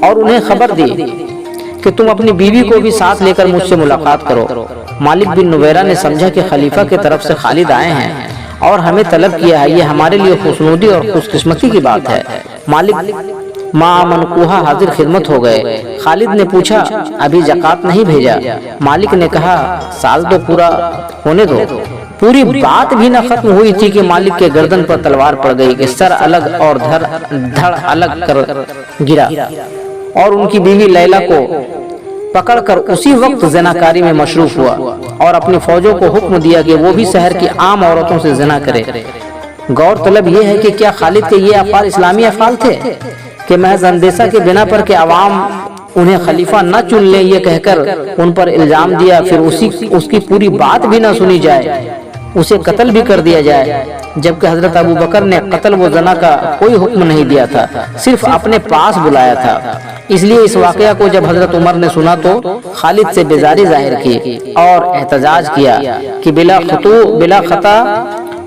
اور انہیں خبر دی کہ تم اپنی بیوی کو بھی ساتھ لے کر مجھ سے ملاقات کرو۔ مالک بن نویرہ نے سمجھا کہ خلیفہ کی طرف سے خالد آئے ہیں اور ہمیں طلب کیا ہے، یہ ہمارے لیے خوشنودی اور خوش قسمتی کی بات ہے۔ مالک ماں منقوہا حاضر خدمت ہو گئے۔ خالد نے پوچھا ابھی زکوٰۃ نہیں بھیجا؟ مالک نے کہا سال تو پورا ہونے دو۔ پوری بات بھی نہ ختم ہوئی تھی کہ مالک کے گردن پر تلوار پڑ گئی کہ سر الگ اور دھڑ الگ کر گرا، اور ان کی بیوی لیلا کو پکڑ کر اسی وقت زناکاری میں مصروف ہوا اور اپنی فوجوں کو حکم دیا کہ وہ بھی شہر کی عام عورتوں سے زنا کرے۔ غور طلب یہ ہے کہ کیا خالد کے یہ افعال اسلامی افعال تھے کہ محض اندیشہ کے بنا پر کہ عوام انہیں خلیفہ نہ چن لیں یہ کہہ کر ان پر الزام دیا، پھر اس کی پوری بات بھی نہ سنی جائے، اسے قتل بھی کر دیا جائے، جبکہ حضرت ابو بکر نے قتل و زنا کا کوئی حکم نہیں دیا تھا، صرف اپنے پاس بلایا تھا۔ اس لیے اس واقعہ کو جب حضرت عمر نے سنا تو خالد سے بیزاری ظاہر کی اور احتجاج کیا کہ بلا خطا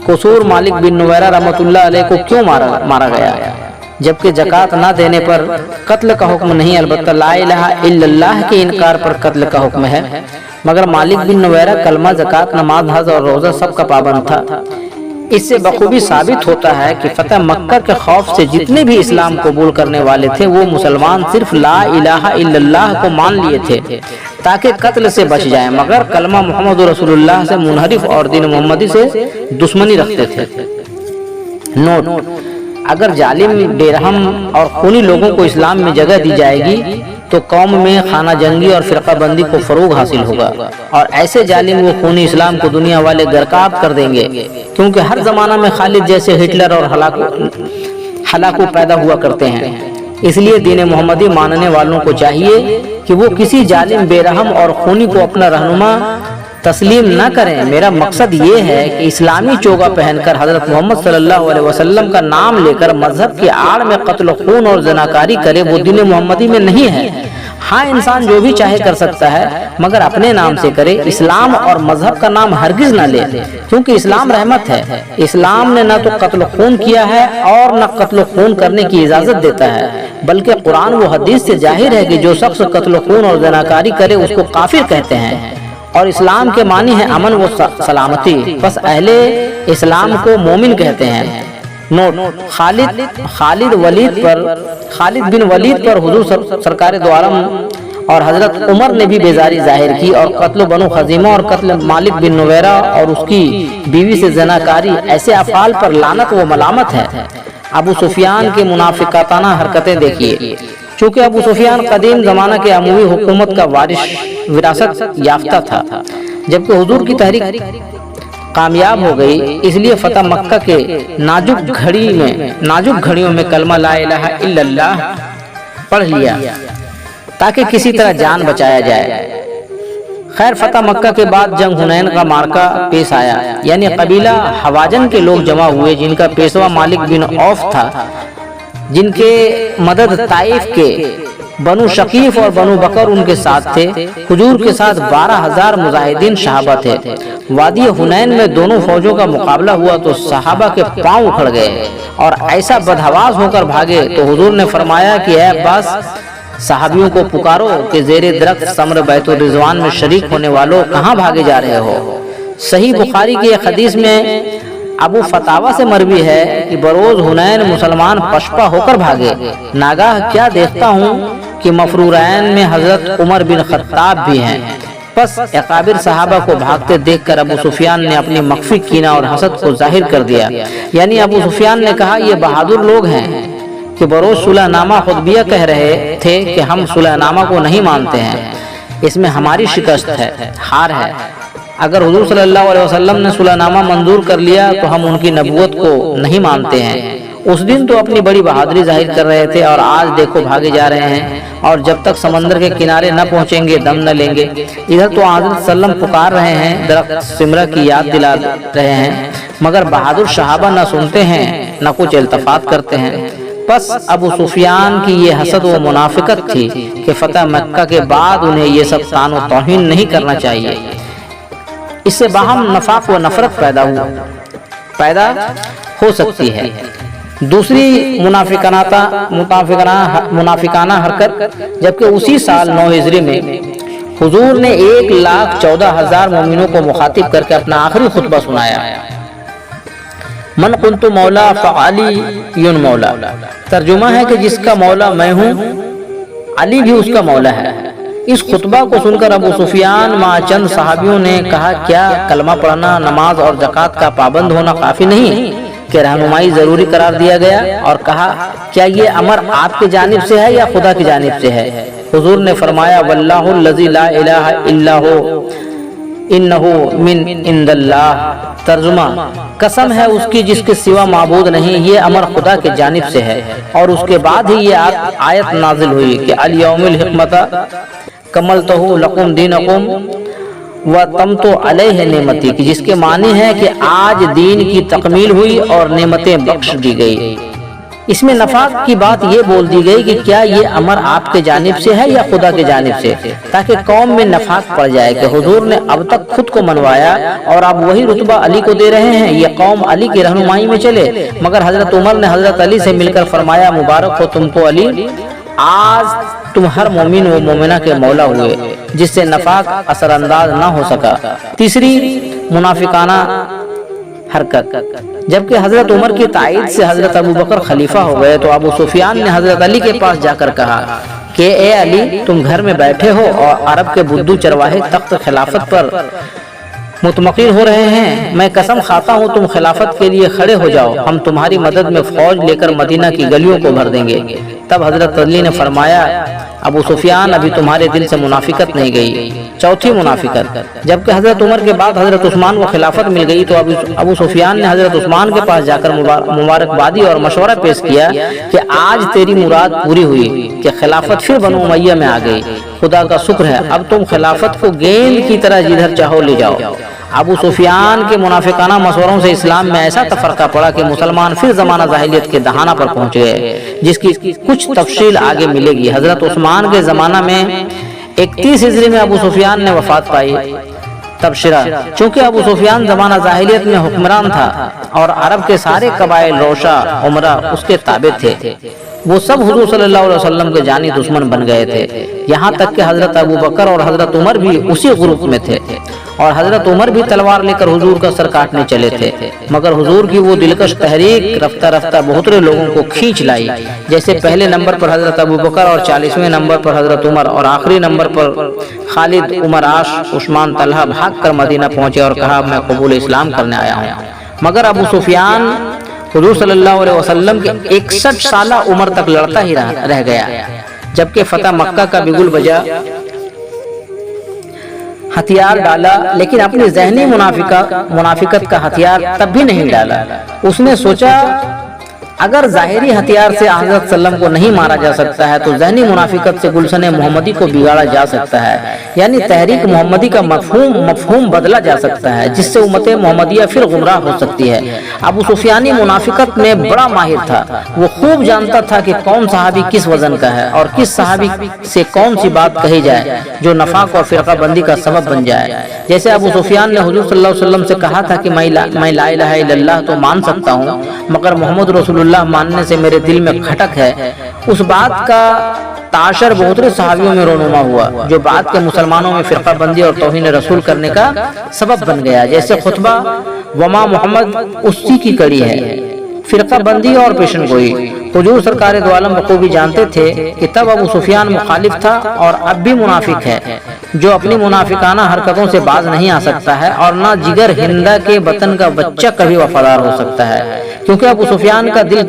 قصور مالک بن نویرہ رحمۃ اللہ علیہ کو کیوں مارا گیا، جبکہ زکوٰۃ نہ دینے پر قتل کا حکم نہیں، البتہ لا الہ الا اللہ کے انکار پر قتل کا حکم ہے۔ مگر مالک بن نویرہ کلمہ، زکوٰۃ، نماز، حج اور روزہ سب کا پابند تھا۔ اس سے بخوبی ثابت ہوتا ہے کہ فتح مکہ کے خوف سے جتنے بھی اسلام قبول کرنے والے تھے وہ مسلمان صرف لا الہ الا اللہ کو مان لیے تھے تاکہ قتل سے بچ جائیں، مگر کلمہ محمد رسول اللہ سے منحرف اور دین محمدی سے دشمنی رکھتے تھے۔ نوٹ: اگر ظالم، بےرحم اور خونی لوگوں کو اسلام میں جگہ دی جائے گی تو قوم میں خانہ جنگی اور فرقہ بندی کو فروغ حاصل ہوگا، اور ایسے ظالم و خونی اسلام کو دنیا والے گرکاب کر دیں گے، کیونکہ ہر زمانہ میں خالد جیسے ہٹلر اور ہلاکو پیدا ہوا کرتے ہیں۔ اس لیے دین محمدی ماننے والوں کو چاہیے کہ وہ کسی ظالم، بےرحم اور خونی کو اپنا رہنما تسلیم نہ کریں۔ میرا مقصد یہ ہے کہ اسلامی چوگا پہن کر حضرت محمد صلی اللہ علیہ وسلم کا نام لے کر مذہب کی آڑ میں قتل و خون اور زناکاری کرے، وہ دین محمدی میں نہیں ہے۔ ہاں، انسان جو بھی چاہے کر سکتا ہے، مگر اپنے نام سے کرے، اسلام اور مذہب کا نام ہرگز نہ لے، کیونکہ اسلام رحمت ہے۔ اسلام نے نہ تو قتل و خون کیا ہے اور نہ قتل و خون کرنے کی اجازت دیتا ہے، بلکہ قرآن و حدیث سے ظاہر ہے کہ جو شخص قتل و خون اور زناکاری کرے اس کو کافر کہتے ہیں، اور اسلام کے معنی ہے امن و سلامتی، پس اہل اسلام کو مومن کہتے ہیں۔ نوٹ: خالد بن ولید پر حضور سرکار دو عالم اور حضرت عمر نے بھی بیزاری ظاہر کی، اور قتل بنو خزیمہ اور قتل مالک بن نویرہ اور اس کی بیوی سے زناکاری ایسے افعال پر لعنت و ملامت ہے۔ ابو سفیان کے منافقانہ حرکتیں دیکھیے۔ چونکہ ابو سفیان قدیم زمانہ کے اموی حکومت کا وراثت یافتہ تھا، جبکہ حضور کی تحریک کامیاب ہو گئی، اس لیے فتح مکہ کے نازک گھڑیوں میں کلمہ لا الہ الا اللہ پڑھ لیا تاکہ کسی طرح جان بچایا جائے۔ خیر، فتح مکہ کے بعد جنگ حنین کا معرکہ پیش آیا، یعنی قبیلہ حوازن کے لوگ جمع ہوئے، جن کا پیشوا مالک بن عوف تھا، جن کے مدد طائف کے بنو شقیف اور بنو بکر ان کے ساتھ تھے۔ حضور کے ساتھ 12,000 مجاہدین صحابہ تھے۔ وادی حنین میں دونوں فوجوں کا مقابلہ ہوا تو صحابہ کے پاؤں اکھڑ گئے اور ایسا بدحواس ہو کر بھاگے تو حضور نے فرمایا کہ اے عباس، صحابیوں کو پکارو کہ زیر درخت ثمر بیت الرضوان میں شریک ہونے والوں کہاں بھاگے جا رہے ہو۔ صحیح بخاری کی ایک حدیث میں ابو فتاوہ سے مروی ہے کہ بروز حنین مسلمان پشپا ہو کر بھاگے، ناگاہ کیا دیکھتا ہوں کہ مفرورین میں حضرت عمر بن خطاب بھی ہیں۔ پس اکابر صحابہ کو بھاگتے دیکھ کر ابو سفیان نے اپنی مخفی کینہ اور حسد کو ظاہر کر دیا، یعنی ابو سفیان نے کہا یہ بہادر لوگ ہیں کہ بروز صلح نامہ خطبیہ کہہ رہے تھے کہ ہم صلح نامہ کو نہیں مانتے ہیں، اس میں ہماری شکست ہے، ہار ہے۔ اگر حضور صلی اللہ علیہ وسلم نے صلح نامہ منظور کر لیا تو ہم ان کی نبوت کو نہیں مانتے ہیں۔ اس دن تو اپنی بڑی بہادری ظاہر کر رہے تھے اور آج دیکھو بھاگے جا رہے ہیں، اور جب تک سمندر کے کنارے نہ پہنچیں گے دم نہ لیں گے۔ ادھر تو حضرت سلم پکار رہے ہیں، درخت سمرہ کی یاد دلا رہے ہیں، مگر بہادر صحابہ نہ سنتے ہیں نہ کچھ التفات کرتے ہیں۔ پس ابو سفیان کی یہ حسد و منافقت تھی کہ فتح مکہ کے بعد انہیں یہ سب طعن و توہین نہیں کرنا چاہیے، اس سے باہم نفاق و نفرت پیدا ہو سکتی ہے۔ دوسری منافقانہ حرکت، جبکہ اسی سال 9 ہجری میں حضور نے 1,14,000 مومنوں کو مخاطب کر کے اپنا آخری خطبہ سنایا۔ من کنت مولا فعلی مولا، ترجمہ ہے کہ جس کا مولا میں ہوں علی بھی اس کا مولا ہے۔ اس خطبہ کو سن کر ابو سفیان مع چند صحابیوں نے کہا، کیا کلمہ پڑھنا، نماز اور زکوٰۃ کا پابند ہونا کافی نہیں کہ رہنمائی ضروری قرار دیا گیا؟ اور کہا، کیا یہ امر آپ کی جانب سے ہے یا خدا کی جانب سے ہے؟ حضور نے فرمایا، واللہ الذی لا الہ الا ہو انہ من عند اللہ، ترجمہ، قسم ہے اس کی جس کے سوا معبود نہیں، یہ امر خدا کی جانب سے ہے۔ اور اس کے بعد ہی یہ آیت نازل ہوئی کہ الیوم الحکمۃ کملتہ لکم دینکم واتممت علیہ نعمتی، جس کے معنی ہے کہ آج دین کی تکمیل ہوئی اور نعمتیں بخش دی گئی۔ اس میں نفاق کی بات یہ بول دی گئی کہ کیا یہ امر آپ کے جانب سے ہے یا خدا کی جانب سے، تاکہ قوم میں نفاق پڑ جائے کہ حضور نے اب تک خود کو منوایا اور اب وہی رتبہ علی کو دے رہے ہیں، یہ قوم علی کی رہنمائی میں چلے۔ مگر حضرت عمر نے حضرت علی سے مل کر فرمایا، مبارک ہو تم کو علی، آج تم ہر مومن و مومنہ کے مولا ہوئے، جس سے نفاق اثر انداز نہ ہو سکا۔ تیسری منافقانہ حرکت، جبکہ حضرت عمر کی تائید سے حضرت ابو بکر خلیفہ ہو گئے تو ابو سفیان نے حضرت علی کے پاس جا کر کہا کہ اے علی، تم گھر میں بیٹھے ہو اور عرب کے بدو چرواہے تخت خلافت پر متمکن ہو رہے ہیں، میں قسم کھاتا ہوں تم خلافت کے لیے کھڑے ہو جاؤ، ہم تمہاری مدد میں فوج لے کر مدینہ کی گلیوں کو بھر دیں گے۔ تب حضرت علی نے فرمایا، ابو سفیان، ابھی تمہارے دل سے منافقت نہیں گئی۔ چوتھی منافقت، جبکہ حضرت عمر کے بعد حضرت عثمان کو خلافت مل گئی تو ابو سفیان نے حضرت عثمان کے پاس جا کر مبارکبادی اور مشورہ پیش کیا کہ آج تیری مراد پوری ہوئی کہ خلافت پھر بنو امیہ میں آ گئی، خدا کا شکر ہے، اب تم خلافت کو گیند کی طرح جدھر چاہو لے جاؤ۔ ابو سفیان کے منافقانہ مشوروں سے اسلام میں ایسا تفرقہ پڑا کہ مسلمان پھر زمانہ جاہلیت کے دہانہ پر پہنچ گئے، جس کی کچھ تفصیل آگے ملے گی۔ حضرت عثمان کے زمانہ میں 31 ہجری میں ابو سفیان نے وفات پائی۔ تبصرہ، چونکہ ابو سفیان زمانہ جاہلیت میں حکمران تھا اور عرب کے سارے قبائل روشہ عمرہ اس کے تابع تھے، وہ سب حضور صلی اللہ علیہ وسلم کے جانی دشمن بن گئے تھے، یہاں تک کہ حضرت ابو بکر اور حضرت عمر بھی اسی گروپ میں تھے، اور حضرت عمر بھی تلوار لے کر حضور کا سر کاٹنے چلے تھے، مگر حضور کی وہ دلکش تحریک رفتہ رفتہ بہت سے لوگوں کو کھینچ لائی، جیسے پہلے نمبر پر حضرت ابو بکر اور 40ویں نمبر پر حضرت عمر، اور آخری نمبر پر خالد، عمر، عاص، عثمان، طلحہ بھاگ کر مدینہ پہنچے اور کہا میں قبول اسلام کرنے آیا ہوں۔ مگر ابو سفیان حضور صلی اللہ علیہ وسلم کے 61 سالہ عمر تک لڑتا ہی رہ گیا، جبکہ فتح مکہ کا بگل بجا، ہتھیار ڈالا، لیکن اپنی ذہنی منافقت کا ہتھیار تب بھی نہیں ڈالا۔ اس نے سوچا اگر ظاہری ہتھیار سے حضرت صلی اللہ علیہ وسلم کو نہیں مارا جا سکتا ہے تو ذہنی منافقت سے گلشن محمدی کو بگاڑا جا سکتا ہے، یعنی تحریک محمدی کا مفہوم بدلا جا سکتا ہے، جس سے امت محمدیہ پھر گمراہ ہو سکتی ہے۔ ابو سفیانی منافقت میں بڑا ماہر تھا، وہ خوب جانتا تھا کہ کون صحابی کس وزن کا ہے اور کس صحابی سے کون سی بات کہی جائے جو نفاق اور فرقہ بندی کا سبب بن جائے۔ جیسے ابو سفیان نے حضور صلی اللہ علیہ وسلم سے کہا تھا کہ میں لا الہ الا اللہ تو مان سکتا ہوں، مگر محمد رسول اللہ ماننے سے میرے دل میں کھٹک ہے، اس بات کا تاثر بہت سے صحابیوں میں رونما ہوا جو بعد کے مسلمانوں میں فرقہ بندی اور توہین رسول کرنے کا سبب بن گیا۔ جیسے خطبہ وما محمد اسی کی کڑی ہے، فرقہ بندی اور پیشن گوئی۔ حضور سرکار دو عالم بخوبی جانتے تھے کہ تب ابو سفیان مخالف تھا اور اب بھی منافق ہے، جو اپنی منافقانہ حرکتوں سے باز نہیں آ سکتا ہے، اور نہ جگر ہندہ کے وطن کا بچہ کبھی وفادار ہو سکتا ہے، کیونکہ ابو سفیان کا دل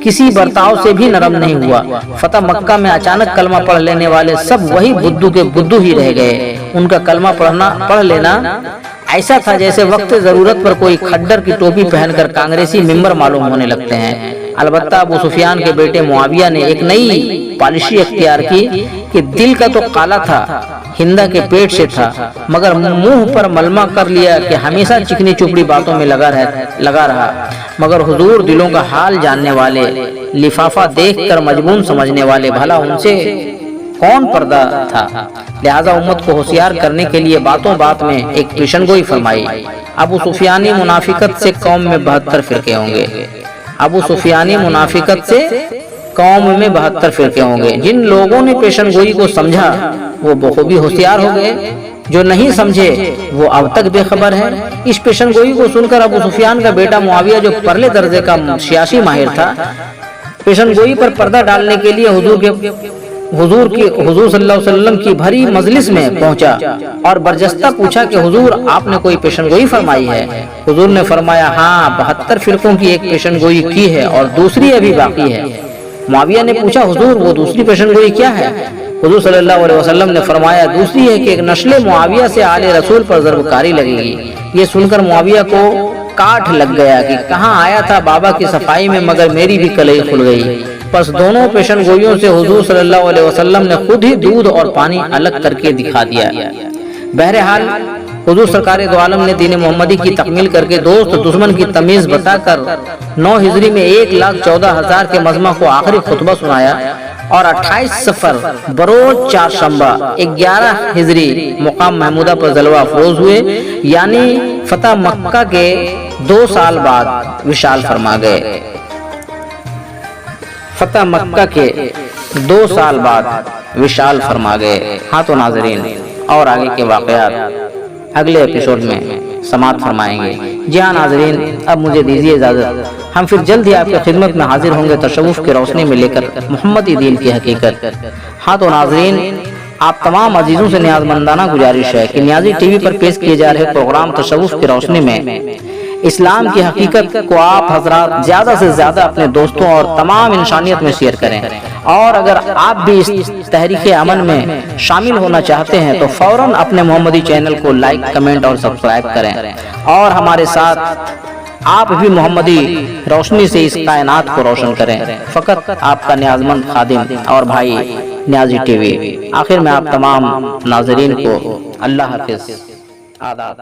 کسی برتاؤ سے بھی نرم نہیں ہوا۔ فتح مکہ میں اچانک کلمہ پڑھ لینے والے سب وہی بدو کے بدو ہی رہ گئے، ان کا کلمہ پڑھ لینا ایسا تھا جیسے وقت ضرورت پر کوئی کھڈر کی ٹوپی پہن کر کانگریسی ممبر معلوم ہونے لگتے ہیں۔ البتہ ابو سفیان کے بیٹے معاویہ نے ایک نئی پالیسی اختیار کی کہ دل کا تو کالا تھا، ہندہ کے پیٹ سے تھا، مگر منہ پر ملمہ کر لیا کہ ہمیشہ چکنی چپڑی باتوں میں لگا رہا، مگر حضور دلوں کا حال جاننے والے، لفافہ دیکھ کر مجنون سمجھنے والے، بھلا ان سے کون پردہ تھا؟ لہذا امت کو ہوشیار کرنے کے لیے باتوں بات میں ایک پیشن گوئی فرمائی۔ ابو سفیانی منافقت سے قوم میں 72 فرقے ہوں گے۔ ابو سفیانی منافقت سے قوم میں 72 فرقے ہوں گے۔ جن لوگوں نے پیشن گوئی کو سمجھا وہ بخوبی ہوشیار ہو گئے، جو نہیں سمجھے وہ اب تک بے خبر ہے۔ اس پیشن گوئی کو سن کر ابو سفیان کا بیٹا معاویہ جو پرلے درجے کا سیاسی ماہر تھا، پیشن گوئی پر پردہ ڈالنے کے لیے حضور صلی اللہ علیہ وسلم کی بھری مجلس میں پہنچا اور برجستہ پوچھا کہ حضور آپ نے کوئی پیشن گوئی فرمائی ہے؟ حضور نے فرمایا ہاں، 72 فرقوں کی ایک پیشن گوئی کی ہے اور دوسری ابھی باقی ہے۔ معاویہ نے پوچھا حضور وہ دوسری پیشن گوئی کیا ہے؟ حضور صلی اللہ علیہ وسلم نے فرمایا دوسری ہے کہ ایک نسل معاویہ سے آل رسول پر ضرب کاری لگے گی۔ یہ سن کر معاویہ کو کاٹ لگ گیا کہ کہاں آیا تھا بابا کی صفائی میں، مگر میری بھی کلئی کھل گئی۔ پس دونوں پیشن گوئیوں سے حضور صلی اللہ علیہ وسلم نے خود ہی دودھ اور پانی الگ کر کے دکھا دیا۔ بہرحال حضور سرکار دو عالم نے دین محمدی کی تکمیل کر کے دوست دشمن کی تمیز بتا کر 9 ہجری میں 1,14,000 کے مجمع کو آخری خطبہ سنایا اور 28 سفر بروز چہارشنبہ 11 ہجری مقام محمودہ پر جلوہ افروز ہوئے، یعنی فتح مکہ کے 2 سال بعد وصال فرما گئے۔ فتح مکہ کے 2 سال بعد وصال فرما گئے۔ ہاں تو ناظرین، اور آگے کے واقعات اگلے ایپیسوڈ میں سماعت فرمائیں گے۔ جی ہاں ناظرین، اب مجھے دیجیے اجازت، ہم پھر جلد ہی آپ کی خدمت میں حاضر ہوں گے تصوف کی روشنی میں لے کر محمدی دین کی حقیقت۔ ہاں تو ناظرین، آپ تمام عزیزوں سے نیاز مندانہ گزارش ہے کہ نیازی ٹی وی پر پیش کیے جا رہے پروگرام تصوف کی روشنی میں اسلام کی حقیقت کو آپ حضرات زیادہ سے زیادہ اپنے دوستوں اور تمام انسانیت میں شیئر کریں، اور اگر آپ بھی اس تحریک امن میں شامل ہونا چاہتے ہیں تو فوراً اپنے محمدی چینل کو لائک، کمنٹ اور سبسکرائب کریں، اور ہمارے ساتھ آپ بھی محمدی روشنی سے اس کائنات کو روشن کریں۔ فقط آپ کا نیازمند خادم اور بھائی نیازی ٹی وی۔ آخر میں آپ تمام ناظرین کو اللہ حافظ، آداب۔